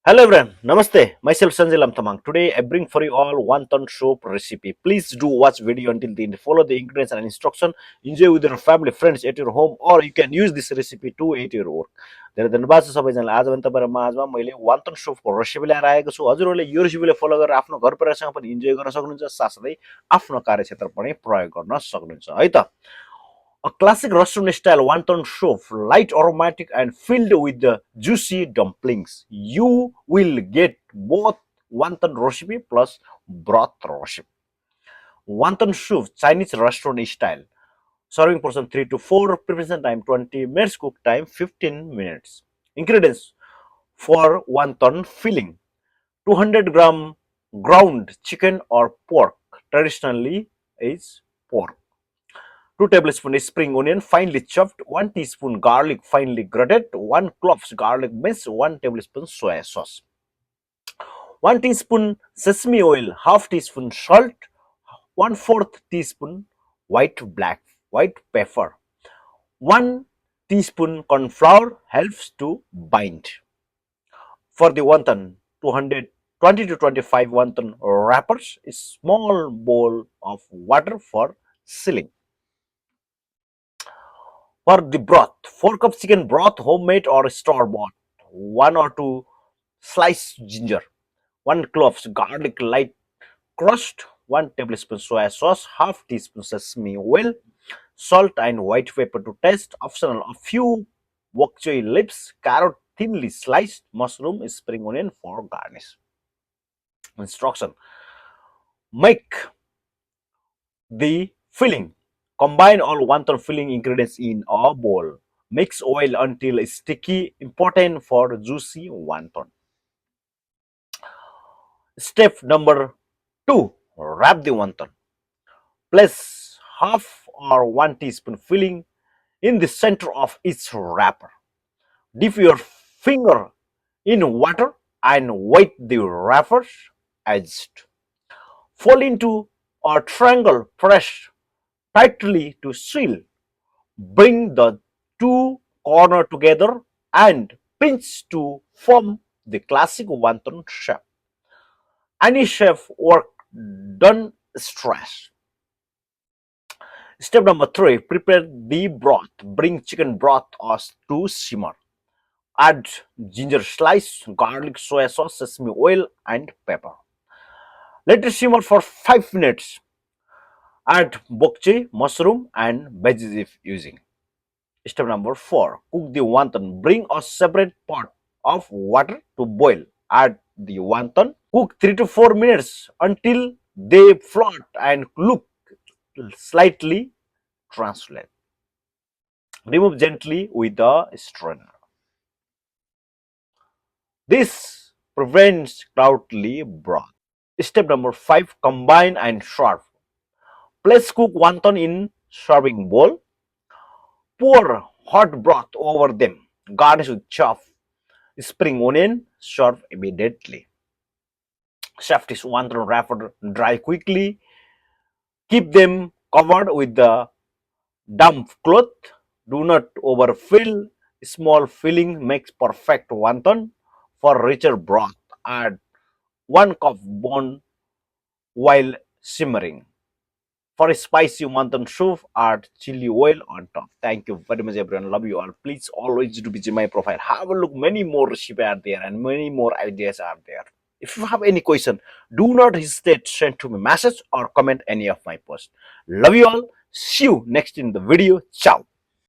Hello everyone, Namaste. Myself Sanjay Lamtamang. Today I bring for you all wonton soup recipe. Please do watch video until the end. Follow the ingredients and instruction. Enjoy with your family, friends at your home, or you can use this recipe to eat your work. धेरै धन्यवाद छ सबैजनालाई। आज पनि तपाईहरु माझमा मैले wonton soup को रेसिपी ल्याएर आएको छु। हजुरहरूले यो रेसिपीले फलो गरेर आफ्नो घर परिवारसँग पनि इन्जोय गर्न सक्नुहुन्छ, साथसाथै आफ्नो कार्यक्षेत्र पनि प्रयोग गर्न सक्नुहुन्छ है त। A classic restaurant style wonton soup, light, aromatic, and filled with the juicy dumplings. You will get both wonton recipe plus broth recipe. Wonton soup, Chinese restaurant style. Serving portion 3 to 4, preparation time 20 minutes, cook time 15 minutes. Ingredients for wonton filling: 200-gram ground chicken or pork, traditionally is pork. 2 tablespoons spring onion finely chopped, 1 teaspoon garlic finely grated, 1 clove garlic minced, 1 tablespoon soy sauce, 1 teaspoon sesame oil, half teaspoon salt, 1/4 teaspoon white pepper, 1 teaspoon cornflour helps to bind. For the wonton, 220 to 25 wonton wrappers, a small bowl of water for sealing. For the broth, 4 cups chicken broth, homemade or store-bought, 1 or 2 sliced ginger, 1 cloves garlic light crushed, 1 tablespoon soy sauce, half teaspoon sesame oil, salt and white pepper to taste, optional, a few bok choy leaves, carrot thinly sliced, mushroom, spring onion for garnish. Instruction: make the filling. Combine all wonton filling ingredients in a bowl. Mix oil until sticky, important for juicy wonton. Step number 2. Wrap the wonton. Place half or 1 teaspoon filling in the center of each wrapper. Dip your finger in water and wet the wrappers edges. Fold into a triangle, press tightly to seal. Bring the 2 corners together and pinch to form the classic wonton shape. Any shape work, don't stress. Step number 3. Prepare the broth. Bring chicken broth to simmer. Add ginger slice, garlic, soy sauce, sesame oil, and pepper. Let it simmer for 5 minutes. Add bok choy, mushroom, and veggies if using. Step number 4. Cook the wonton. Bring a separate pot of water to boil. Add the wonton. Cook 3 to 4 minutes until they float and look slightly translucent. Remove gently with a strainer. This prevents cloudy broth. Step number 5. Combine and serve. Place cooked wonton in serving bowl. Pour hot broth over them. Garnish with chopped spring onion. Serve immediately. Shaft is wonton wrapper dry quickly. Keep them covered with the damp cloth. Do not overfill. Small filling makes perfect wonton. For richer broth, add 1 cup bone while simmering. For a spicy wonton soup, add chili oil on top. Thank you very much, everyone. Love you all. Please always do visit my profile. Have a look. Many more recipes are there and many more ideas are there. If you have any question, do not hesitate to send to me message or comment any of my posts. Love you all. See you next in the video. Ciao.